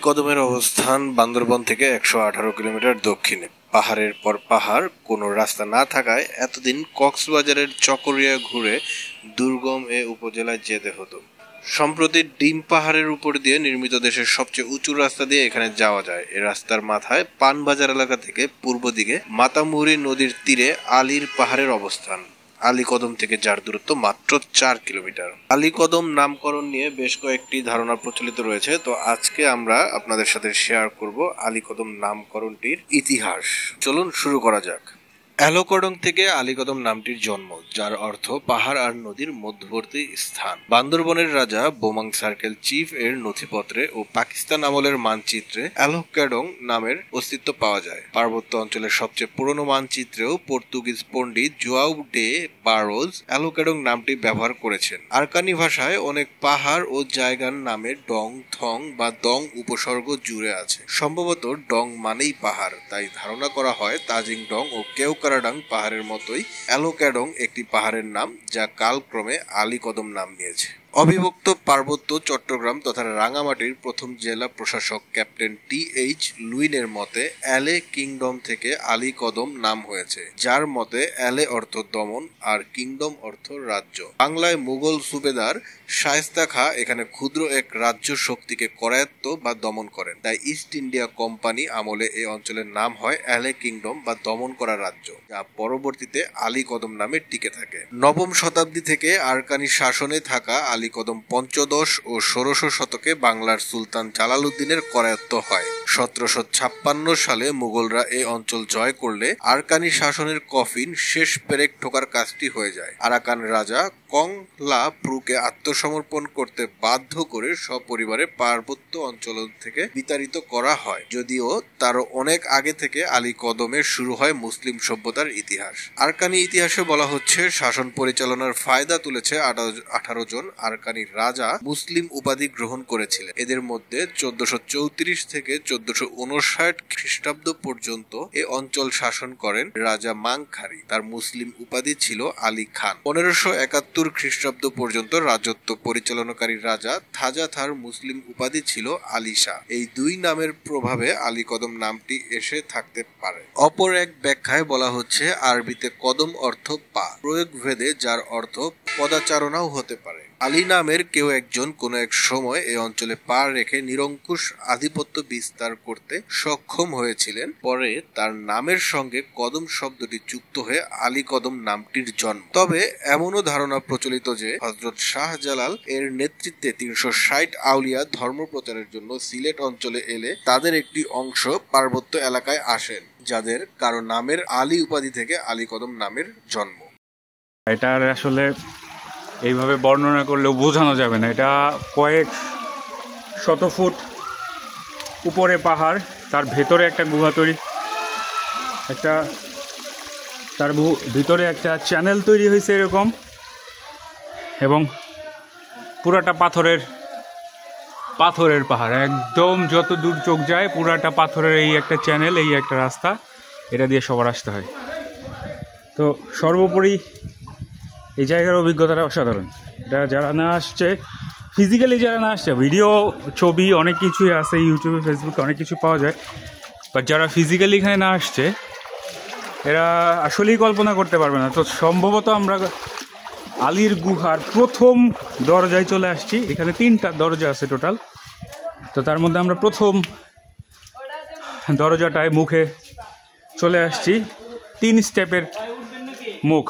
কদমের অবস্থান বান্দরবন থেকে ১১৮ কিলোমিটার দক্ষিণে। পাহাড়ের পর পাহাড়, কোনো রাস্তা না থাকায় এতদিন কক্সবাজারের চকরিয়া ঘুরে দুর্গম এ উপজেলায় যেতে হতো। সম্প্রতি ডিম পাহাড়ের উপর দিয়ে নির্মিত দেশের সবচেয়ে উঁচু রাস্তা দিয়ে এখানে যাওয়া যায়। এই রাস্তার মাথায় পানবাজার এলাকা থেকে পূর্ব দিকে মাতামুহুরী নদীর তীরে আলীর পাহাড়ের অবস্থান। আলীকদম থেকে যার দূরত্ব মাত্র ৪ কিলোমিটার। আলীকদম নামকরণ নিয়ে বেশ কয়েকটি ধারণা প্রচলিত রয়েছে, তো আজকে আমরা আপনাদের সাথে শেয়ার করব আলীকদম নামকরণটির ইতিহাস। চলুন শুরু করা যাক। অ্যালোকডং থেকে আলীকদম নামটির জন্ম, যার অর্থ পাহাড় আর নদীর মধ্যবর্তী স্থান। বান্দরবনের রাজা বোমাং সার্কেল চিফ এর নথিপত্রে ও পাকিস্তান আমলের মানচিত্রে অ্যালোকডং নামের অস্তিত্ব পাওয়া যায়। পার্বত্য অঞ্চলের সবচেয়ে পুরনো মানচিত্রেও পর্তুগিজ পণ্ডিত জোয়াও ডে বারোজ অ্যালোকডং নামটি ব্যবহার করেছেন। আরকানি ভাষায় অনেক পাহাড় ও জায়গার নামে ডং, থং বা দং উপসর্গ জুড়ে আছে। সম্ভবত ডং মানেই পাহাড়, তাই ধারণা করা হয় তাজিং ডং ও কেওক্রাডাং পাহাড়ের মতোই অ্যালোকডং একটি পাহাড়ের নাম, যা কালক্রমে আলীকদম নাম নিয়েছে। অবিভক্ত পার্বত্য চট্টগ্রাম তথা রাঙামাটির প্রথম জেলা প্রশাসক ক্যাপ্টেন টি.এইচ. লুইনের মতে অ্যালে কিংডম থেকে আলীকদম নাম হয়েছে, যার মতে অ্যালে অর্থ দমন আর কিংডম অর্থ রাজ্য। বাংলায় মুঘল সুবেদার শায়েস্তা খাঁ এখানে ক্ষুদ্র এক রাজ্য শক্তিকে করায়ত্ত বা দমন করেন, তাই ইস্ট ইন্ডিয়া কোম্পানি আমলে এই অঞ্চলের নাম হয় অ্যালে কিংডম বা দমন করা রাজ্য, যা পরবর্তীতে আলীকদম নামে টিকে থাকে। নবম শতাব্দী থেকে আরকানি শাসনে থাকা আলীকদম পঞ্চদশ ও ষোড়শ শতকে বাংলার সুলতান জালালউদ্দিনের করায়ত্ত হয়। ১৭৫৬ সালে মুঘলরা এই অঞ্চল জয় করলে আরকানি শাসনের কফিন শেষ পেরেক ঠোকার কাজটি হয়ে যায়। আরাকান রাজা কং লা প্রুকে আত্মসমর্পণ করতে বাধ্য করে সপরিবারে পার্বত্য অঞ্চল থেকে বিতাড়িত করা হয়, যদিও তারও অনেক আগে থেকে আলীকদমের শুরু হয় মুসলিম সভ্যতার ইতিহাস। আরকানি ইতিহাসে বলা হচ্ছে শাসন পরিচালনার ফায়দা তুলেছে ১৮ জন আরকানি রাজা মুসলিম উপাধি গ্রহণ করেছিলেন। এদের মধ্যে ১৪৩৪ থেকে ১৪৫৯ খ্রিস্টাব্দ পর্যন্ত এ অঞ্চল শাসন করেন রাজা মাংখারি। তার মুসলিম উপাধি ছিল আলী খান। ১৫৭১ খ্রিস্টাব্দ পর্যন্ত রাজত্ব পরিচালনাকারী রাজা থাজাথার মুসলিম উপাধি ছিল আলী শাহ। এই দুই নামের প্রভাবে আলীকদম নামটি এসে থাকতে পারে। অপর এক ব্যাখ্যায় বলা হচ্ছে আরবিতে কদম অর্থ পা, প্রয়োগ ভেদে যার অর্থ পদাচারণাও হতে পারে। আলী নামের কেউ একজন কোনো এক সময় এই অঞ্চলে পা রেখে নিরঙ্কুশ আধিপত্য বিস্তার করতে সক্ষম হয়েছিলেন। পরে তার নামের সঙ্গে কদম শব্দটি যুক্ত হয়ে আলীকদম নামটির জন্ম। তবে এমনও ধারণা প্রচলিত যে হযরত শাহজালাল এর নেতৃত্বে ৩৬০ আউলিয়া ধর্ম প্রচারের জন্য সিলেট অঞ্চলে এলে তাদের একটি অংশ পার্বত্য এলাকায় আসেন, যাদের কারো নামের আলী উপাধি থেকে আলীকদম নামের জন্ম। এটার আসলে এইভাবে বর্ণনা করলেও বোঝানো যাবে না। এটা কয়েক শত ফুট উপরে পাহাড়, তার ভেতরে একটা গুহা তৈরি, তার ভিতরে একটা চ্যানেল তৈরি হয়েছে এরকম, এবং পুরাটা পাথরের পাহাড়, একদম যত দূর চোখ যায় পুরাটা পাথরের এই একটা চ্যানেল, এই একটা রাস্তা, এটা দিয়ে সবার আসতে হয়। তো সর্বোপরি এই জায়গার অভিজ্ঞতাটা অসাধারণ। এটা যারা না আসছে, ফিজিক্যালি যারা না আসছে, ভিডিও ছবি অনেক কিছুই আছে ইউটিউবে ফেসবুকে অনেক কিছু পাওয়া যায়, বাট যারা ফিজিক্যালি এখানে না আসছে এরা আসলেই কল্পনা করতে পারবে না। তো সম্ভবত আমরা আলীর গুহার প্রথম দরজায় চলে আসছি। এখানে ৩টা দরজা আছে টোটাল, তো তার মধ্যে আমরা প্রথম দরজাটায় মুখে চলে আসছি। ৩ স্টেপের মুখ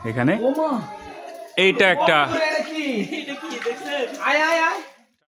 এখানে। এইটা একটা